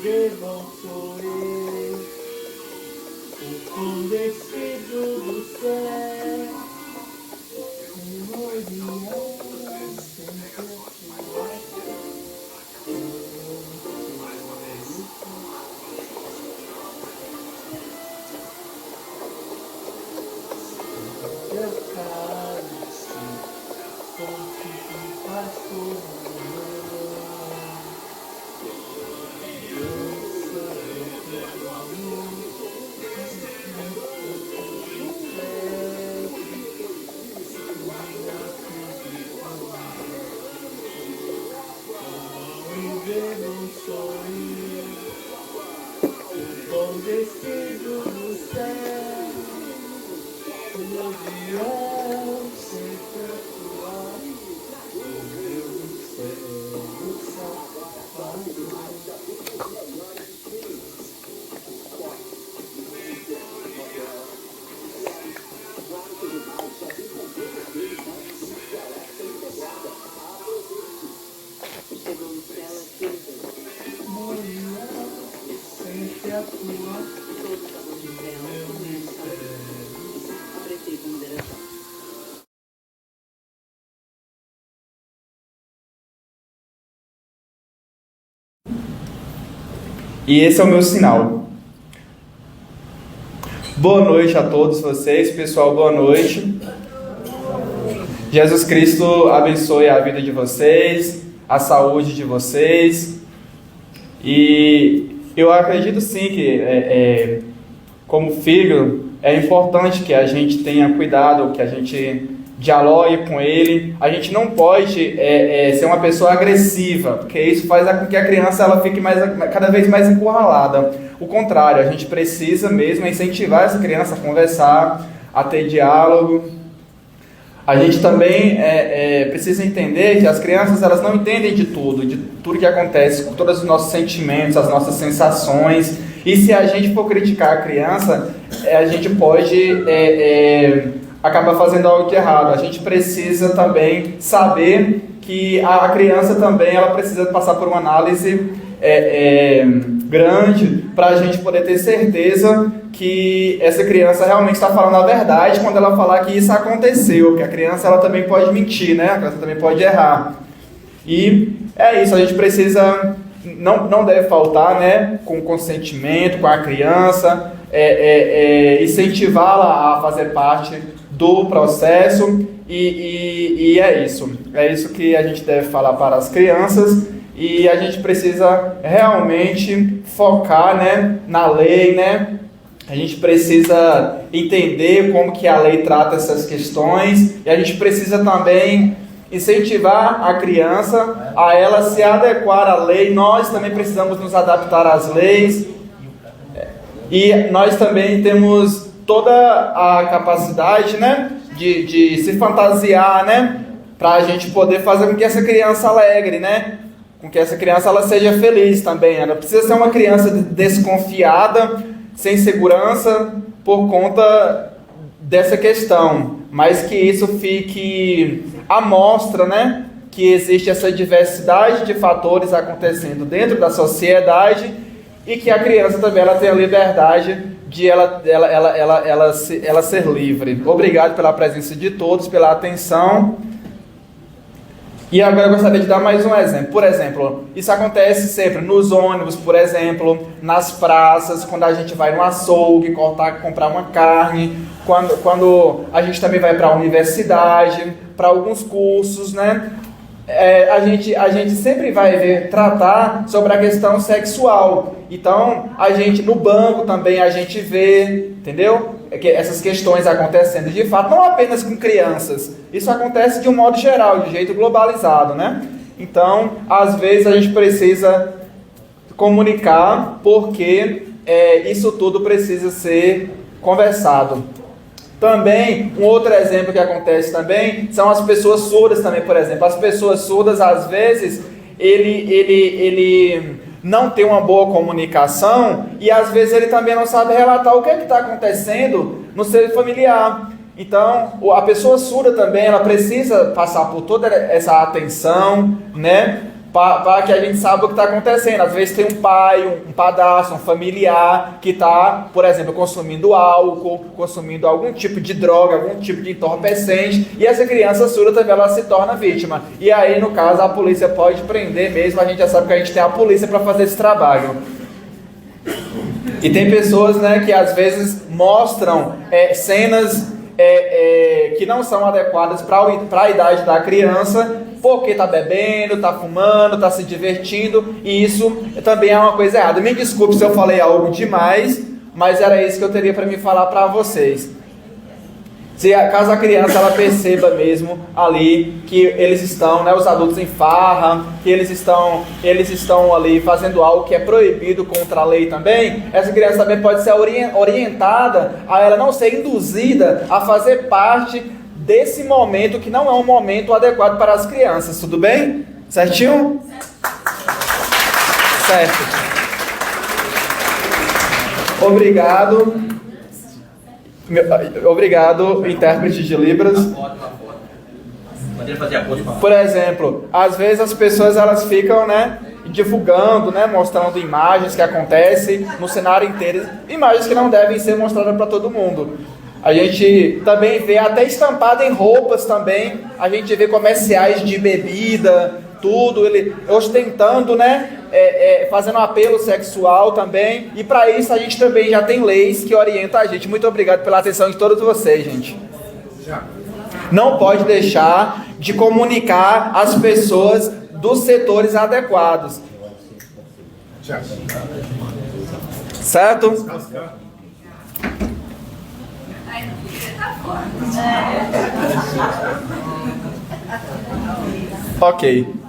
irmão sou eu, o pão descido do céu, memorial sempre teu cálice, fonte que passou no não sou eu, o pão descido do céu, o meu guião sempre atual, o meu céu safado. Sempre atual, Prestei ponderação. E esse é o meu sinal. Boa noite a todos vocês, pessoal, boa noite. Jesus Cristo abençoe a vida de vocês, a saúde de vocês. E eu acredito sim que, como filho, é importante que a gente tenha cuidado, que a gente dialogue com ele. A gente não pode ser uma pessoa agressiva, porque isso faz com que a criança ela fique cada vez mais encurralada. O contrário, a gente precisa mesmo incentivar essa criança a conversar, a ter diálogo. A gente também precisa entender que as crianças elas não entendem de tudo que acontece, com todos os nossos sentimentos, as nossas sensações. E se a gente for criticar a criança, a gente pode acabar fazendo algo de errado. A gente precisa também saber que a criança também ela precisa passar por uma análise grande para a gente poder ter certeza que essa criança realmente está falando a verdade quando ela falar que isso aconteceu, porque a criança ela também pode mentir, né? A criança também pode errar. E é isso, a gente precisa, não deve faltar, né, com o consentimento, com a criança, incentivá-la a fazer parte do processo e é isso que a gente deve falar para as crianças. E a gente precisa realmente focar, né, na lei, né? A gente precisa entender como que a lei trata essas questões e a gente precisa também incentivar a criança a ela se adequar à lei. Nós também precisamos nos adaptar às leis e nós também temos toda a capacidade, né, de se fantasiar, né, para a gente poder fazer com que essa criança alegre, né, com que essa criança ela seja feliz também. Ela precisa ser uma criança desconfiada, sem segurança, por conta dessa questão. Mas que isso fique à mostra, né? Que existe essa diversidade de fatores acontecendo dentro da sociedade e que a criança também ela tem a liberdade de ela ser livre. Obrigado pela presença de todos, pela atenção. E agora eu gostaria de dar mais um exemplo. Por exemplo, isso acontece sempre nos ônibus, por exemplo, nas praças, quando a gente vai no açougue, comprar uma carne, quando a gente também vai para a universidade, para alguns cursos, né? A gente sempre vai tratar sobre a questão sexual. Então, no banco também a gente vê, entendeu? Essas questões acontecendo de fato, não apenas com crianças. Isso acontece de um modo geral, de jeito globalizado, né? Então, às vezes a gente precisa comunicar porque isso tudo precisa ser conversado. Também, um outro exemplo que acontece também são as pessoas surdas também, por exemplo. As pessoas surdas, às vezes, ele não tem uma boa comunicação e, às vezes, ele também não sabe relatar o que está acontecendo no seio familiar. Então, a pessoa surda também, ela precisa passar por toda essa atenção, né? para que a gente saiba o que está acontecendo. Às vezes tem um pai, um padrasto, um familiar que está, por exemplo, consumindo álcool, consumindo algum tipo de droga, algum tipo de entorpecente, e essa criança surda também ela se torna vítima. E aí, no caso, a polícia pode prender mesmo, a gente já sabe que a gente tem a polícia para fazer esse trabalho. E tem pessoas, né, que às vezes mostram cenas que não são adequadas para a idade da criança, porque está bebendo, está fumando, está se divertindo, e isso também é uma coisa errada. Me desculpe se eu falei algo demais, mas era isso que eu teria para me falar para vocês. Caso a criança ela perceba mesmo ali que eles estão, né, os adultos em farra, que eles estão ali fazendo algo que é proibido contra a lei também, essa criança também pode ser orientada a ela não ser induzida a fazer parte desse momento que não é um momento adequado para as crianças, tudo bem? Certinho? Certo. Obrigado. Obrigado, intérprete de Libras. Por exemplo, às vezes as pessoas elas ficam, né, divulgando, né, mostrando imagens que acontecem no cenário inteiro, imagens que não devem ser mostradas para todo mundo. A gente também vê até estampado em roupas também, a gente vê comerciais de bebida, tudo, ele ostentando, né, fazendo apelo sexual também, e para isso a gente também já tem leis que orientam a gente. Muito obrigado pela atenção de todos vocês, gente. Não pode deixar de comunicar as pessoas dos setores adequados. Certo? Ok.